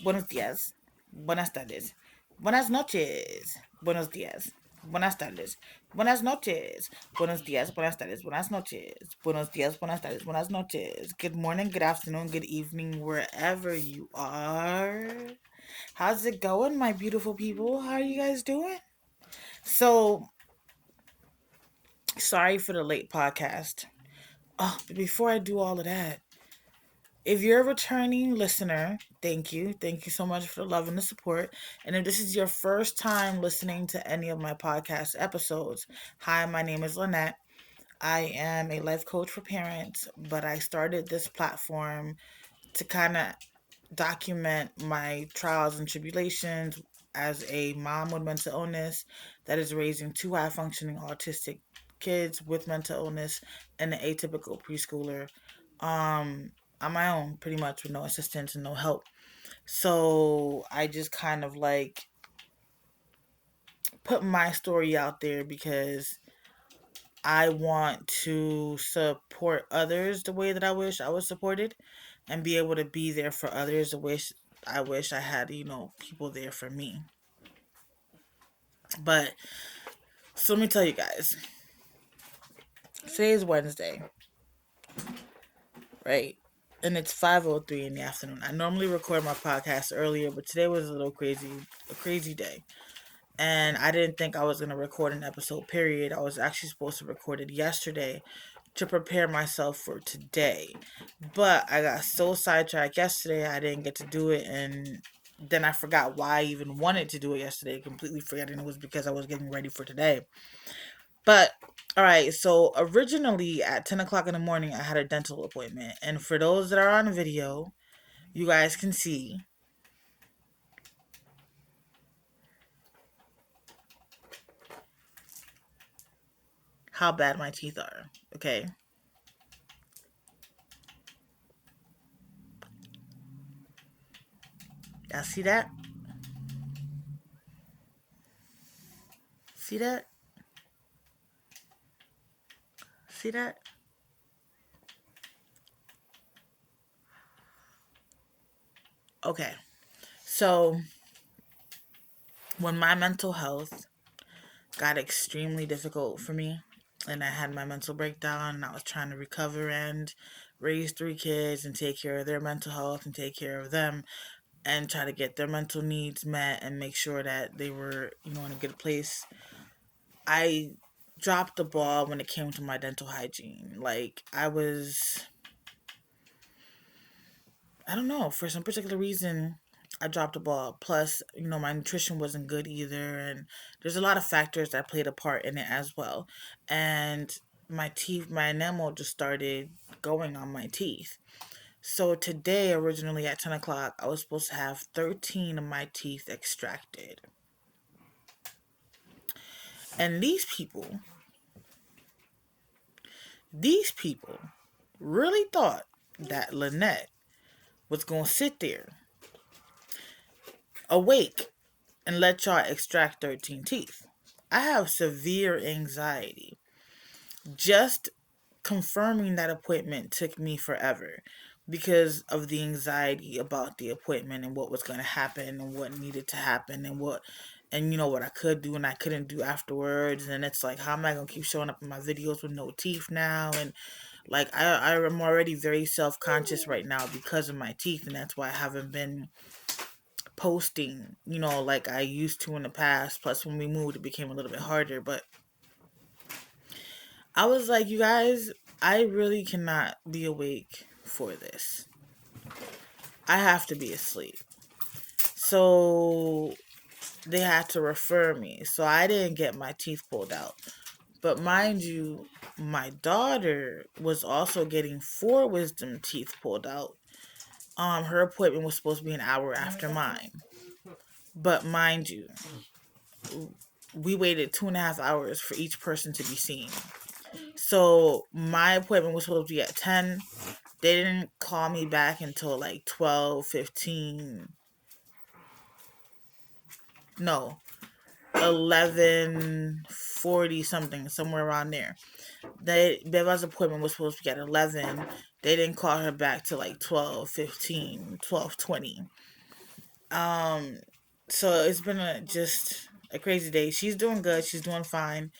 buenos días, buenas tardes, buenas noches, buenos días, buenas tardes, buenas noches, buenos días, buenas tardes, buenas noches, buenos días, buenas tardes, buenas noches. Good morning, good afternoon, good evening, wherever you are. How's it going, my beautiful people? How are you guys doing? So, sorry for the late podcast. Oh, but before I do all of that, if you're a returning listener, thank you. Thank you so much for the love and the support. And if this is your first time listening to any of my podcast episodes, hi, my name is Linette. I am a life coach for parents, but I started this platform to kind of document my trials and tribulations as a mom with mental illness that is raising two high functioning autistic kids with mental illness and an atypical preschooler on my own, pretty much with no assistance and no help. So I just kind of like put my story out there because I want to support others the way that I wish I was supported and be able to be there for others the wish I wish I had, people there for me. But so let me tell you guys. Today is Wednesday, right? And it's 5:03 in the afternoon. I normally record my podcast earlier, but today was a crazy day. And I didn't think I was going to record an episode, period. I was actually supposed to record it yesterday to prepare myself for today. But I got so sidetracked yesterday, I didn't get to do it. And then I forgot why I even wanted to do it yesterday, completely forgetting it was because I was getting ready for today. But, all right, so originally at 10 o'clock in the morning, I had a dental appointment. And for those that are on video, you guys can see how bad my teeth are, okay? Y'all see that? See that? See that? Okay. So, when my mental health got extremely difficult for me, and I had my mental breakdown, and I was trying to recover and raise three kids and take care of their mental health and take care of them and try to get their mental needs met and make sure that they were, in a good place. I dropped the ball when it came to my dental hygiene. Like, I don't know, for some particular reason, I dropped the ball. Plus, my nutrition wasn't good either. And there's a lot of factors that played a part in it as well. And my teeth, my enamel just started going on my teeth. So today, originally at 10 o'clock, I was supposed to have 13 of my teeth extracted. And these people really thought that Linette was going to sit there awake and let y'all extract 13 teeth. I have severe anxiety. Just confirming that appointment took me forever because of the anxiety about the appointment and what was going to happen and what needed to happen and what I could do and I couldn't do afterwards. And it's like, how am I going to keep showing up in my videos with no teeth now? And like, I am already very self-conscious right now because of my teeth, and that's why I haven't been posting, like I used to in the past. Plus, when we moved, it became a little bit harder. But I was like, you guys, I really cannot be awake for this. I have to be asleep. So they had to refer me. So I didn't get my teeth pulled out. But mind you, my daughter was also getting 4 wisdom teeth pulled out. Her appointment was supposed to be an hour after mine. But mind you, we waited 2.5 hours for each person to be seen. So my appointment was supposed to be at 10. They didn't call me back until like 12:15. No, 11:40 something, somewhere around there. Beva's appointment was supposed to be at 11. They didn't call her back till like 12:15, 12:20. Um, so it's been just a crazy day. She's doing good. She's doing fine.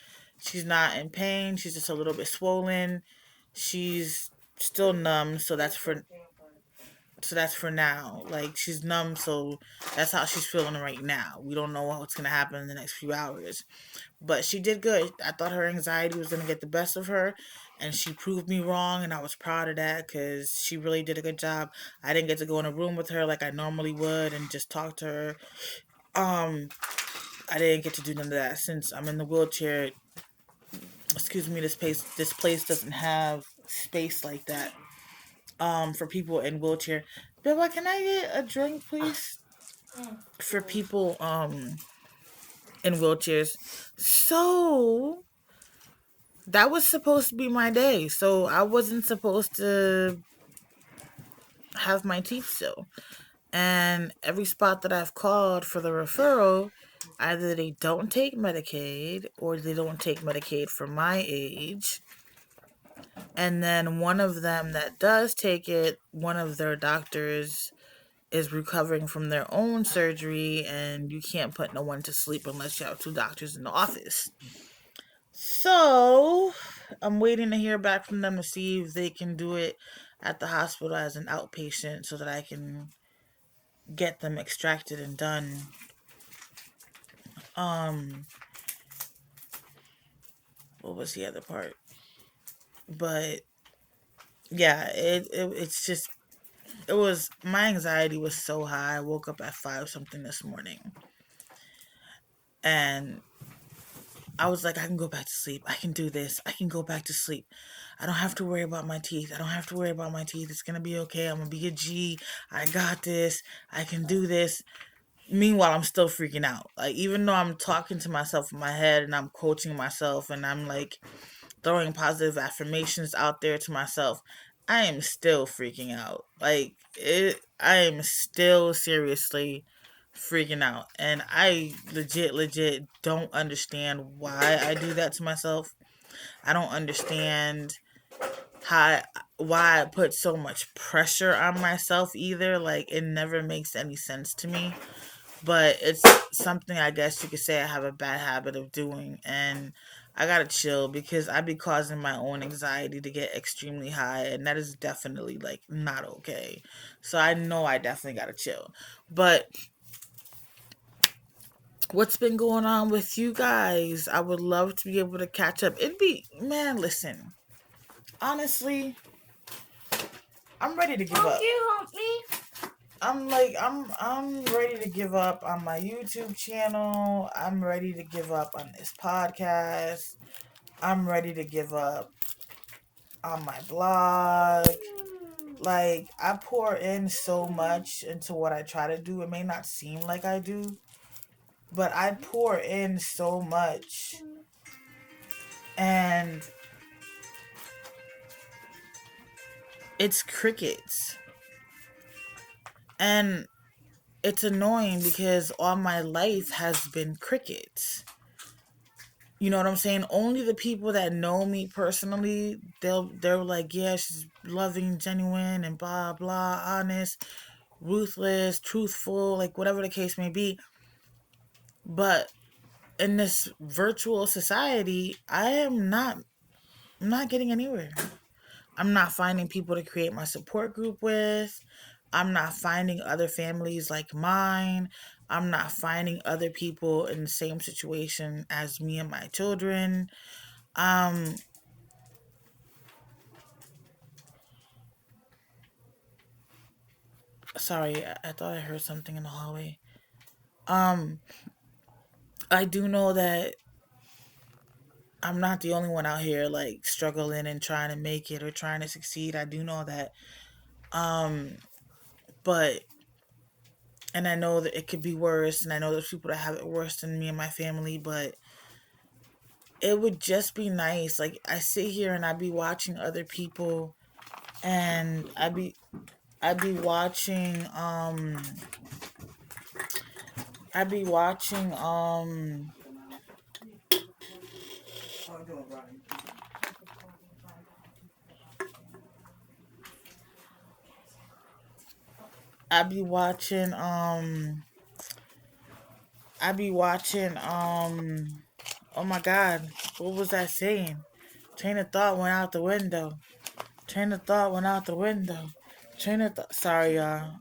She's not in pain. She's just a little bit swollen. She's still numb, so that's for now. Like she's numb, so that's how she's feeling right now. We don't know what's gonna happen in the next few hours. But she did good. I thought her anxiety was gonna get the best of her, and she proved me wrong, and I was proud of that because she really did a good job. I didn't get to go in a room with her like I normally would and just talk to her. Um, I didn't get to do none of that since I'm in the wheelchair. Excuse me, this place doesn't have space like that. For people in wheelchair. Bella, can I get a drink, please? For people in wheelchairs. So that was supposed to be my day. So I wasn't supposed to have my teeth still. And every spot that I've called for the referral, either they don't take Medicaid or they don't take Medicaid for my age. And then one of them that does take it, one of their doctors is recovering from their own surgery, and you can't put no one to sleep unless you have two doctors in the office. So I'm waiting to hear back from them to see if they can do it at the hospital as an outpatient so that I can get them extracted and done. Um, what was the other part? But yeah, it was my anxiety was so high. I woke up at 5 something this morning, and I was like, I can go back to sleep. I can do this. I can go back to sleep. I don't have to worry about my teeth. I don't have to worry about my teeth. It's going to be okay. I'm going to be a G. I got this. I can do this. Meanwhile, I'm still freaking out. Like, even though I'm talking to myself in my head and I'm coaching myself and I'm like throwing positive affirmations out there to myself, I am still freaking out. I am still seriously freaking out. And I legit don't understand why I do that to myself. I don't understand how why I put so much pressure on myself either. Like it never makes any sense to me. But it's something I guess you could say I have a bad habit of doing, and I gotta chill because I be causing my own anxiety to get extremely high, and that is definitely like not okay. So I know I definitely gotta chill. But what's been going on with you guys? I would love to be able to catch up. It'd be man, listen. Honestly, I'm ready to give up. You help me? I'm ready to give up on my YouTube channel. I'm ready to give up on this podcast. I'm ready to give up on my blog. Like I pour in so much into what I try to do. It may not seem like I do, but I pour in so much, and it's crickets. And it's annoying because all my life has been crickets. You know what I'm saying? Only the people that know me personally, they're like, yeah, she's loving, genuine, and blah blah, honest, ruthless, truthful, like whatever the case may be. But in this virtual society, I'm not getting anywhere. I'm not finding people to create my support group with. I'm not finding other families like mine. I'm not finding other people in the same situation as me and my children. Um, sorry, I thought I heard something in the hallway. Um, I do know that I'm not the only one out here like struggling and trying to make it or trying to succeed. I do know that. Um, but and I know that it could be worse, and I know there's people that have it worse than me and my family, but it would just be nice. Like I sit here and I'd be watching other people, and I'd be watching I'd be watching I be watching I be watching oh my god, what was I saying? Train of thought went out the window. Train of thought went out the window. Train of thought. Sorry, y'all.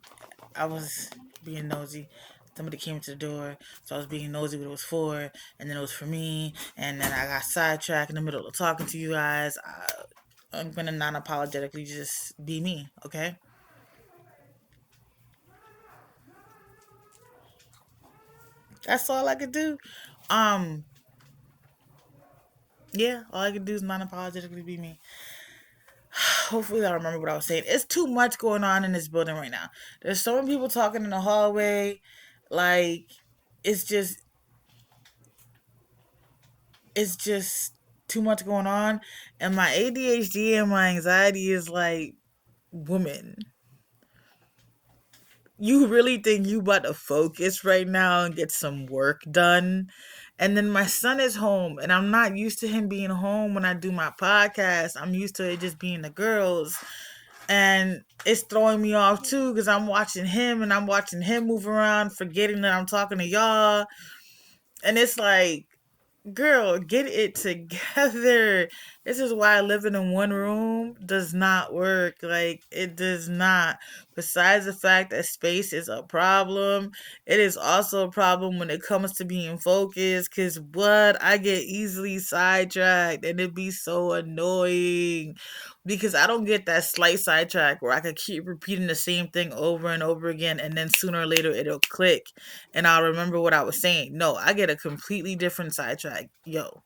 I was being nosy. Somebody came to the door, so I was being nosy what it was for, and then it was for me, and then I got sidetracked in the middle of talking to you guys. I'm gonna non-apologetically just be me, okay? That's all I could do. Um, yeah, all I could do is non-apologetically be me. Hopefully, I remember what I was saying. It's too much going on in this building right now. There's so many people talking in the hallway. Like, it's just, it's just too much going on. And my ADHD and my anxiety is like, woman, you really think you about to focus right now and get some work done? And then my son is home, and I'm not used to him being home when I do my podcast. I'm used to it just being the girls. And it's throwing me off too because I'm watching him and I'm watching him move around, forgetting that I'm talking to y'all. And it's like, girl, get it together. This is why living in one room does not work. Like, it does not. Besides the fact that space is a problem, it is also a problem when it comes to being focused. Because what? I get easily sidetracked and it be so annoying. Because I don't get that slight sidetrack where I could keep repeating the same thing over and over again, and then sooner or later it'll click and I'll remember what I was saying. No, I get a completely different sidetrack. Yo,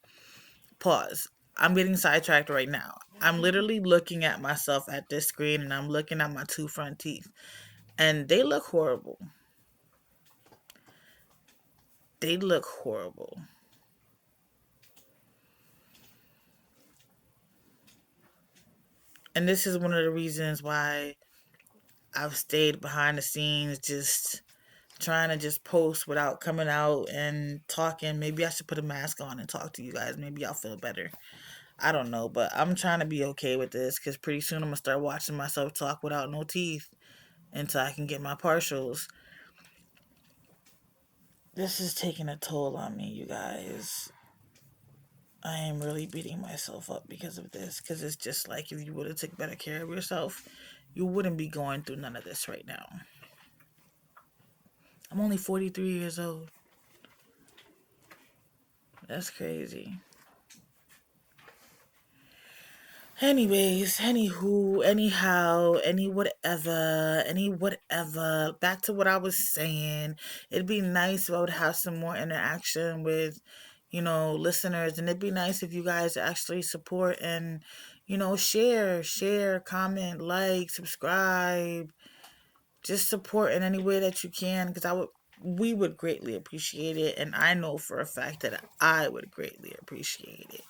pause. I'm getting sidetracked right now. I'm literally looking at myself at this screen and I'm looking at my two front teeth. And they look horrible. They look horrible. And this is one of the reasons why I've stayed behind the scenes, just trying to just post without coming out and talking. Maybe I should put a mask on and talk to you guys. Maybe I'll feel better. I don't know, but I'm trying to be okay with this because pretty soon I'm gonna start watching myself talk without no teeth until I can get my partials. This is taking a toll on me, you guys. I am really beating myself up because of this because it's just like if you would have took better care of yourself, you wouldn't be going through none of this right now. I'm only 43 years old. That's crazy. Anyways, anywho, anyhow, any whatever. Back to what I was saying. It'd be nice if I would have some more interaction with, listeners, and it'd be nice if you guys actually support and, share, comment, like, subscribe, just support in any way that you can, because we would greatly appreciate it, and I know for a fact that I would greatly appreciate it.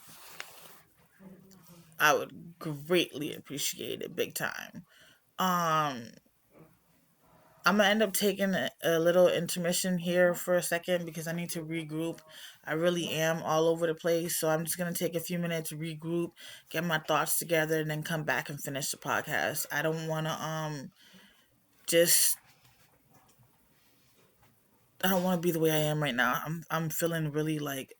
I would greatly appreciate it big time. Um, I'm gonna end up taking a little intermission here for a second because I need to regroup. I really am all over the place, so I'm just gonna take a few minutes to regroup, get my thoughts together, and then come back and finish the podcast. I don't wanna just I don't want to be the way I am right now. I'm feeling really like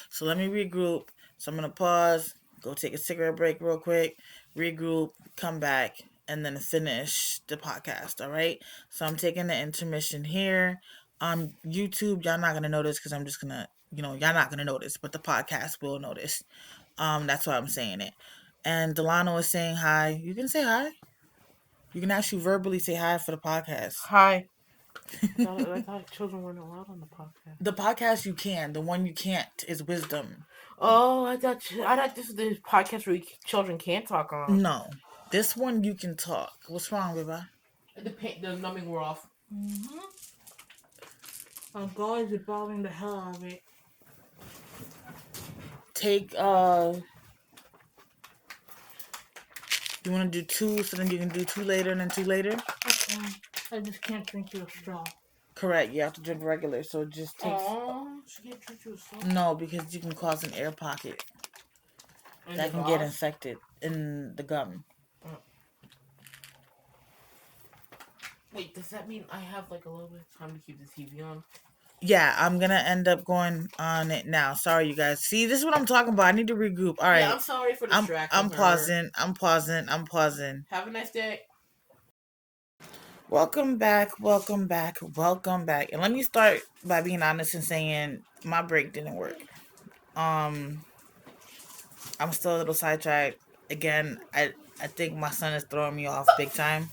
So let me regroup. So I'm gonna pause, go take a cigarette break real quick, regroup, come back, and then finish the podcast. All right. So I'm taking the intermission here. On YouTube, y'all not gonna notice because I'm just gonna, y'all not gonna notice, but the podcast will notice. That's why I'm saying it. And Delano is saying hi. You can say hi. You can actually verbally say hi for the podcast. Hi. I thought children weren't allowed on the podcast. The podcast you can. The one you can't is wisdom. Oh, I thought this is the podcast where children can't talk on. No. This one you can talk. What's wrong, Riva? The numbing wore off. Mm-hmm. Oh, guys, it's bothering the hell out of me. Take you wanna do two so then you can do two later and then two later? Okay. I just can't drink through a straw. Correct, you have to drink regular, so it just takes She can't drink through a straw. No, because you can cause an air pocket that can get infected in the gum. Wait, does that mean I have like a little bit of time to keep the TV on? Yeah, I'm gonna end up going on it now. Sorry, you guys. See, this is what I'm talking about. I need to regroup. All Yeah, right, I'm sorry for I'm distracting her. pausing. I'm pausing. I'm pausing. Have a nice day. Welcome back. Welcome back. Welcome back. And let me start by being honest and saying my break didn't work. Um, I'm still a little sidetracked. Again, I think my son is throwing me off big time.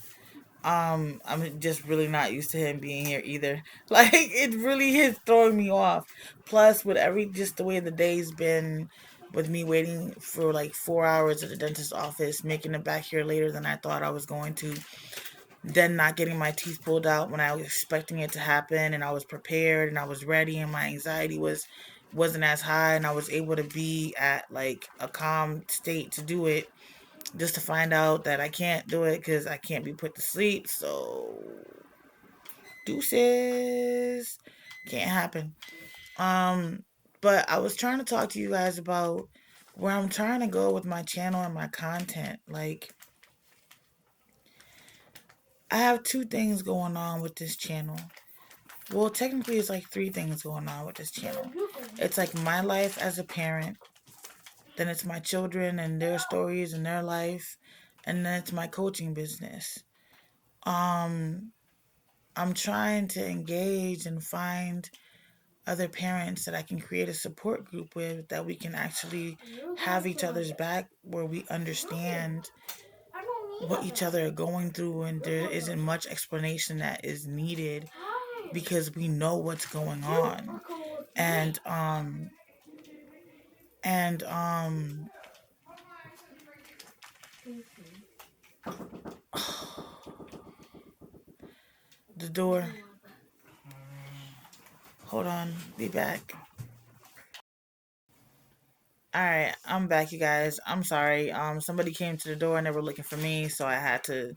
I'm just really not used to him being here either. Like it really is throwing me off. Plus, with every just the way the day's been, with me waiting for like 4 hours at the dentist's office, making it back here later than I thought I was going to, then not getting my teeth pulled out when I was expecting it to happen, and I was prepared and I was ready, and my anxiety wasn't as high, and I was able to be at like a calm state to do it, just to find out that I can't do it because I can't be put to sleep. So deuces, can't happen. Um, but I was trying to talk to you guys about where I'm trying to go with my channel and my content. Like, I have two things going on with this channel. Well, technically, it's like three things going on with this channel. It's like my life as a parent, then it's my children and their stories and their life, and then it's my coaching business. Um, I'm trying to engage and find other parents that I can create a support group with, that we can actually have each other's back, where we understand what each other are going through, and there isn't much explanation that is needed because we know what's going on. And and the door. Hold on, be back. All right, I'm back, you guys. I'm sorry. Somebody came to the door and they were looking for me, so I had to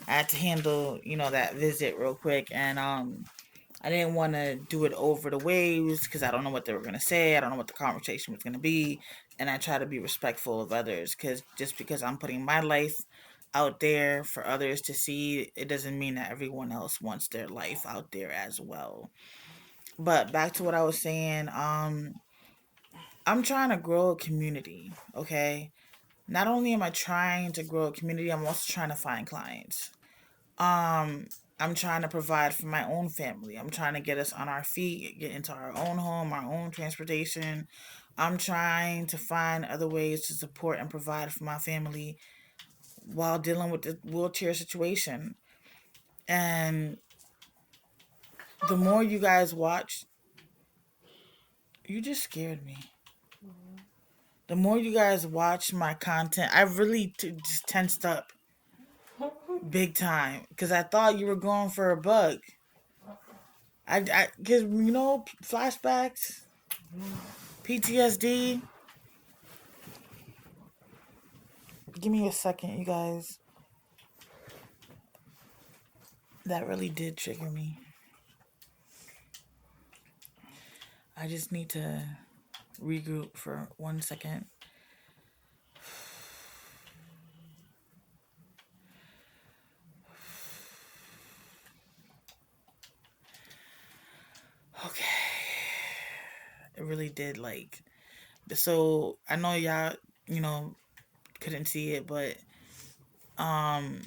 handle, that visit real quick, and I didn't want to do it over the waves because I don't know what they were gonna say. I don't know what the conversation was gonna be, and I try to be respectful of others, because just because I'm putting my life out there for others to see, it doesn't mean that everyone else wants their life out there as well. But back to what I was saying. I'm trying to grow a community. Okay, not only am I trying to grow a community, I'm also trying to find clients. Um, I'm trying to provide for my own family. I'm trying to get us on our feet, get into our own home, our own transportation. I'm trying to find other ways to support and provide for my family while dealing with the wheelchair situation. And the more you guys watch, you just scared me. The more you guys watch my content, I really just tensed up big time because I thought you were going for a bug. Because flashbacks, PTSD. Give me a second, you guys. That really did trigger me. I just need to regroup for 1 second. Okay. It really did, like. So I know y'all, you know, couldn't see it, but um,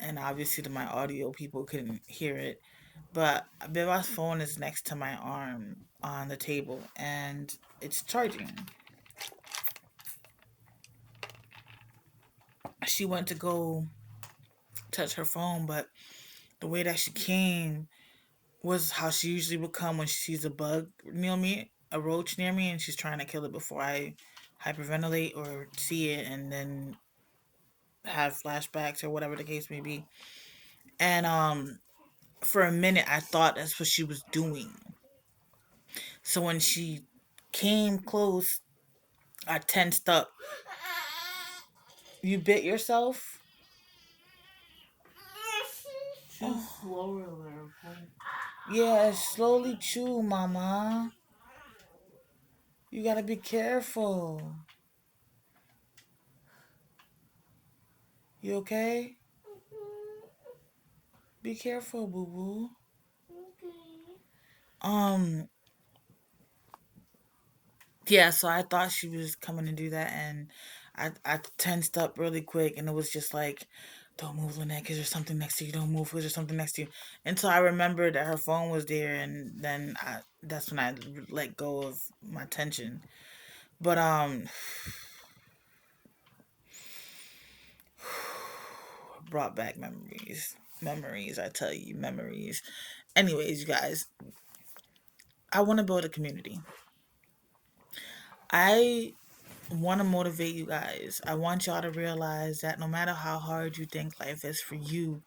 and obviously my audio people couldn't hear it. But Beva's phone is next to my arm on the table, and it's charging. She went to go touch her phone, but the way that she came was how she usually would come when she sees a bug near me, a roach near me, and she's trying to kill it before I hyperventilate or see it and then have flashbacks or whatever the case may be. And for a minute I thought that's what she was doing. So when she came close, I tensed up. You bit yourself? Chew slower there. Yeah, slowly chew, mama. You gotta be careful. You okay? Be careful, boo boo. Um, yeah, so I thought she was coming to do that, and I tensed up really quick, and it was just like, don't move, Lynette, because there's something next to you. Don't move, because there's something next to you. Until I remembered that her phone was there, and then that's when I let go of my tension. But brought back memories, memories. I tell you, memories. Anyways, you guys, I want to build a community. I want to motivate you guys. I want y'all to realize that no matter how hard you think life is for you,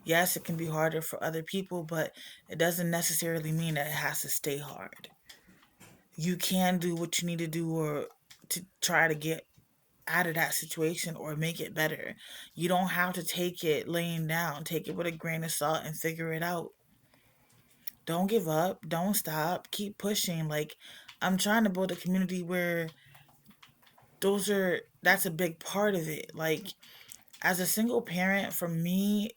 yes, it can be harder for other people, but it doesn't necessarily mean that it has to stay hard. You can do what you need to do or to try to get out of that situation or make it better. You don't have to take it laying down. Take it with a grain of salt and figure it out. Don't give up. Don't stop. Keep pushing. Like, I'm trying to build a community where that's a big part of it. Like, as a single parent, for me,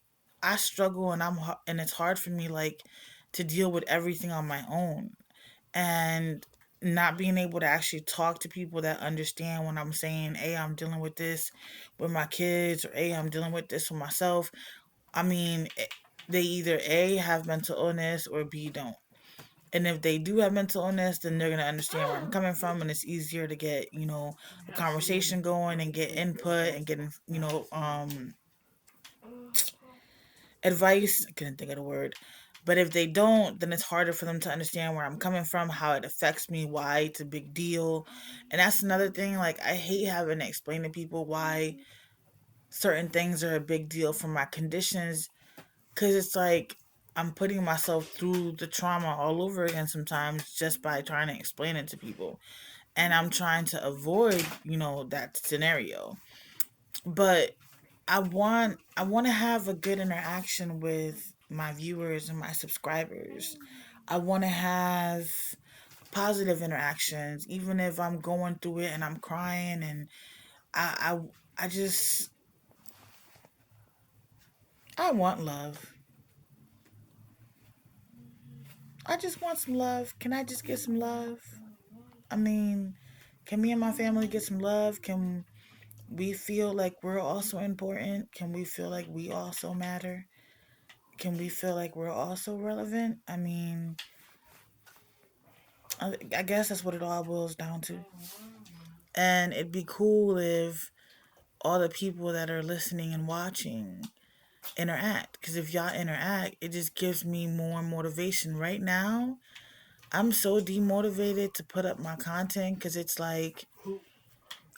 I struggle and it's hard for me, like, to deal with everything on my own, and not being able to actually talk to people that understand when I'm saying, hey, I'm dealing with this with my kids, or hey, I'm dealing with this with myself. I mean, they either A, have mental illness, or B, don't. And if they do have mental illness, then they're going to understand where I'm coming from, and it's easier to get, a Absolutely. conversation going and get input and getting, advice. I couldn't think of the word. But if they don't, then it's harder for them to understand where I'm coming from, how it affects me, why it's a big deal. And that's another thing. Like, I hate having to explain to people why certain things are a big deal for my conditions, because it's like I'm putting myself through the trauma all over again sometimes just by trying to explain it to people. And I'm trying to avoid, that scenario. But I want to have a good interaction with my viewers and my subscribers. I want to have positive interactions, even if I'm going through it and I'm crying, and I I just I want love. I just want some love. Can I just get some love? I mean, can me and my family get some love? Can we feel like we're also important? Can we feel like we also matter? Can we feel like we're also relevant? I mean, I guess that's what it all boils down to. And it'd be cool if all the people that are listening and watching interact. Because if y'all interact, it just gives me more motivation. Right now, I'm so demotivated to put up my content because it's like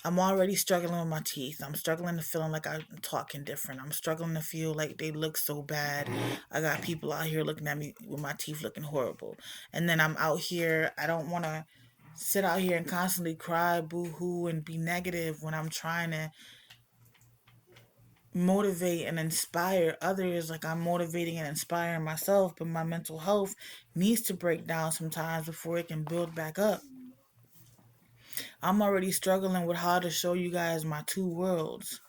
I'm already struggling with my teeth. I'm struggling to feeling like I'm talking different. I'm struggling to feel like they look so bad. I got people out here looking at me with my teeth looking horrible. And then I'm out here, I don't want to sit out here and constantly cry, boo hoo, and be negative when I'm trying to motivate and inspire others. Like, I'm motivating and inspiring myself, but my mental health needs to break down sometimes before it can build back up. I'm already struggling with how to show you guys my two worlds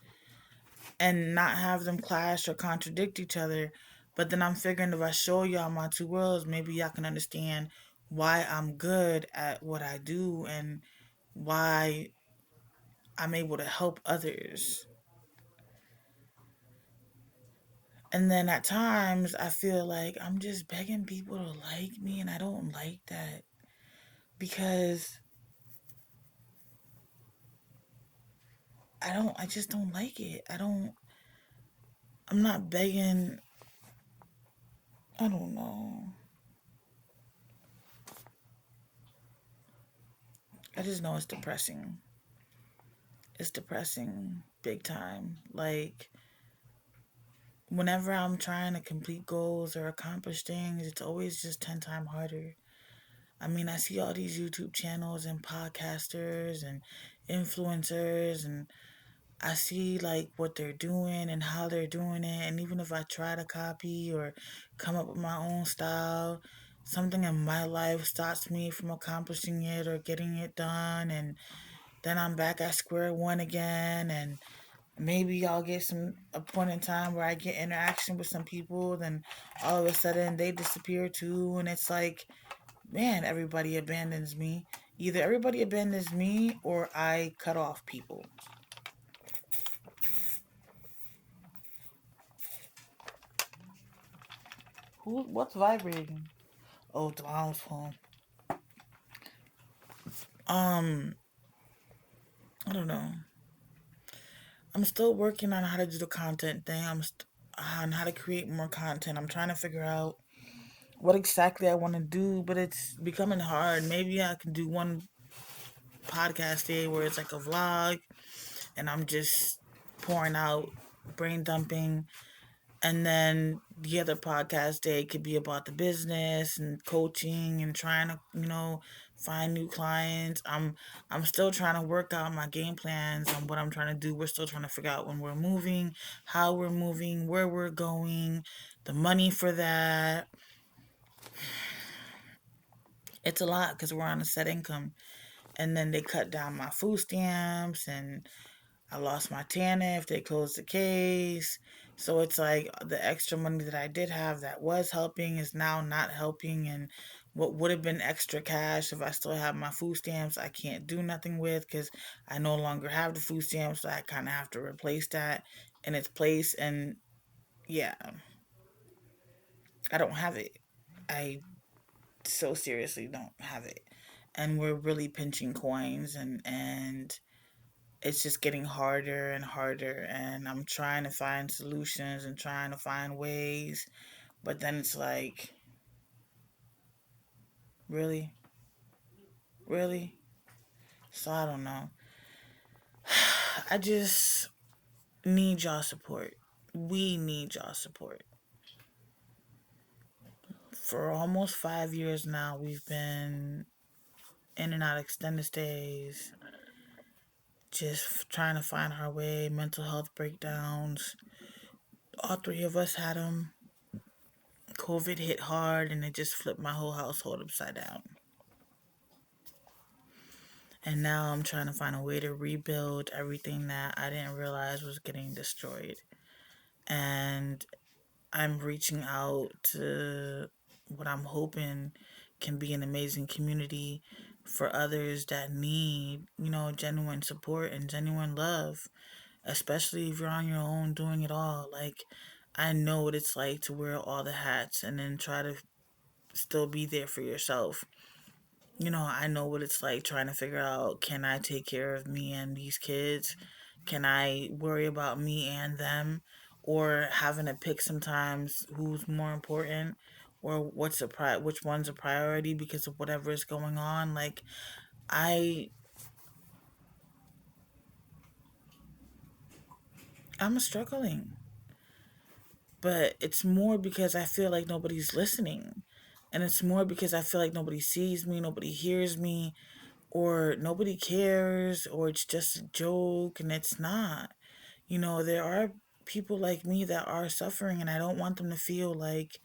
and not have them clash or contradict each other. But then I'm figuring if I show y'all my two worlds, maybe y'all can understand why I'm good at what I do and why I'm able to help others. And then at times I feel like I'm just begging people to like me, and I don't like that because I just don't like it. I'm not begging. I don't know. I just know it's depressing. It's depressing big time. Like, whenever I'm trying to complete goals or accomplish things, it's always just 10 times harder. I mean, I see all these YouTube channels and podcasters and influencers, and I see like what they're doing and how they're doing it. And even if I try to copy or come up with my own style, something in my life stops me from accomplishing it or getting it done. And then I'm back at square one again. And maybe I'll get some a point in time where I get interaction with some people, then all of a sudden they disappear too, and it's like, man, everybody abandons me. Either everybody abandons me or I cut off people. What's vibrating? Oh, the mom's phone. Um, I don't know. I'm still working on how to do the content thing. On how to create more content. I'm trying to figure out what exactly I want to do, but it's becoming hard. Maybe I can do one podcast day where it's like a vlog and I'm just pouring out, brain dumping, and then the other podcast day could be about the business and coaching and trying to find new clients. I'm still trying to work out my game plans on what I'm trying to do. We're still trying to figure out when we're moving, how we're moving, where we're going, the money for that. It's a lot because we're on a set income, and then they cut down my food stamps, and I lost my TANF. They closed the case. So it's like the extra money that I did have that was helping is now not helping. And what would have been extra cash if I still have my food stamps, I can't do nothing with because I no longer have the food stamps. So I kind of have to replace that in its place. And yeah, I don't have it. I so seriously don't have it. And we're really pinching coins, and it's just getting harder and harder, and I'm trying to find solutions and trying to find ways, but then it's like, really, really. So I don't know. I just need y'all support. We need y'all support. For almost 5 years now, we've been in and out extended stays, just trying to find our way, mental health breakdowns. All three of us had them. COVID hit hard and it just flipped my whole household upside down. And now I'm trying to find a way to rebuild everything that I didn't realize was getting destroyed. And I'm reaching out to what I'm hoping can be an amazing community for others that need, genuine support and genuine love, especially if you're on your own doing it all. Like, I know what it's like to wear all the hats and then try to still be there for yourself. I know what it's like trying to figure out, can I take care of me and these kids? Can I worry about me and them? Or having to pick sometimes who's more important or which one's a priority because of whatever is going on. Like, I I'm struggling, but it's more because I feel like nobody's listening. And it's more because I feel like nobody sees me, nobody hears me, or nobody cares, or it's just a joke, and it's not. There are people like me that are suffering, and I don't want them to feel like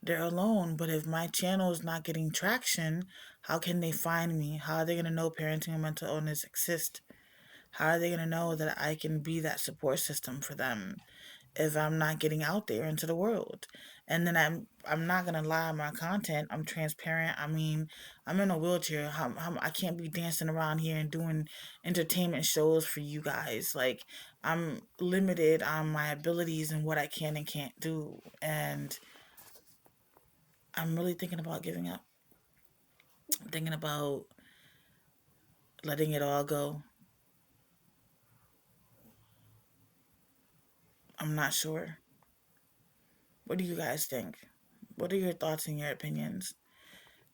they're alone. But if my channel is not getting traction, how can they find me? How are they going to know parenting and mental illness exist? How are they going to know that I can be that support system for them if I'm not getting out there into the world? And then I'm not gonna lie on my content. I'm transparent. I mean, I'm in a wheelchair. I can't be dancing around here and doing entertainment shows for you guys. Like, I'm limited on my abilities and what I can and can't do. And I'm really thinking about giving up. I'm thinking about letting it all go. I'm not sure. What do you guys think? What are your thoughts and your opinions?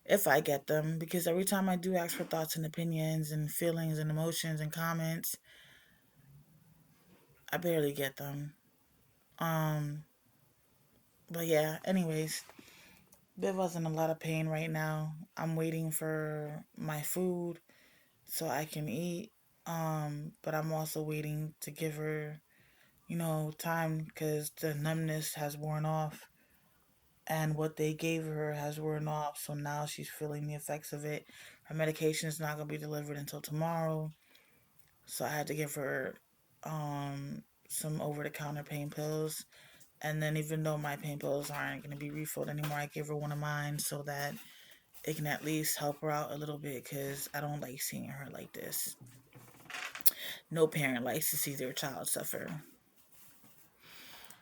If I get them, because every time I do ask for thoughts and opinions and feelings and emotions and comments, I barely get them. Um, but yeah, anyways, Viv was in a lot of pain right now. I'm waiting for my food so I can eat. But I'm also waiting to give her, time because the numbness has worn off and what they gave her has worn off. So now she's feeling the effects of it. Her medication is not going to be delivered until tomorrow. So I had to give her some over the counter pain pills. And then even though my pain pills aren't going to be refilled anymore, I gave her one of mine so that it can at least help her out a little bit because I don't like seeing her like this. No parent likes to see their child suffer.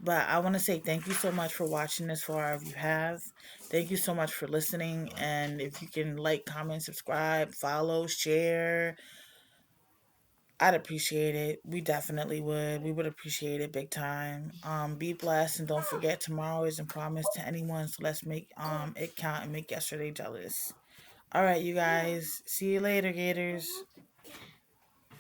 But I want to say thank you so much for watching this far if you have. Thank you so much for listening. And if you can like, comment, subscribe, follow, share, I'd appreciate it. We definitely would. We would appreciate it big time. Be blessed and don't forget tomorrow isn't promised to anyone. So let's make it count and make yesterday jealous. All right, you guys. See you later, Gators.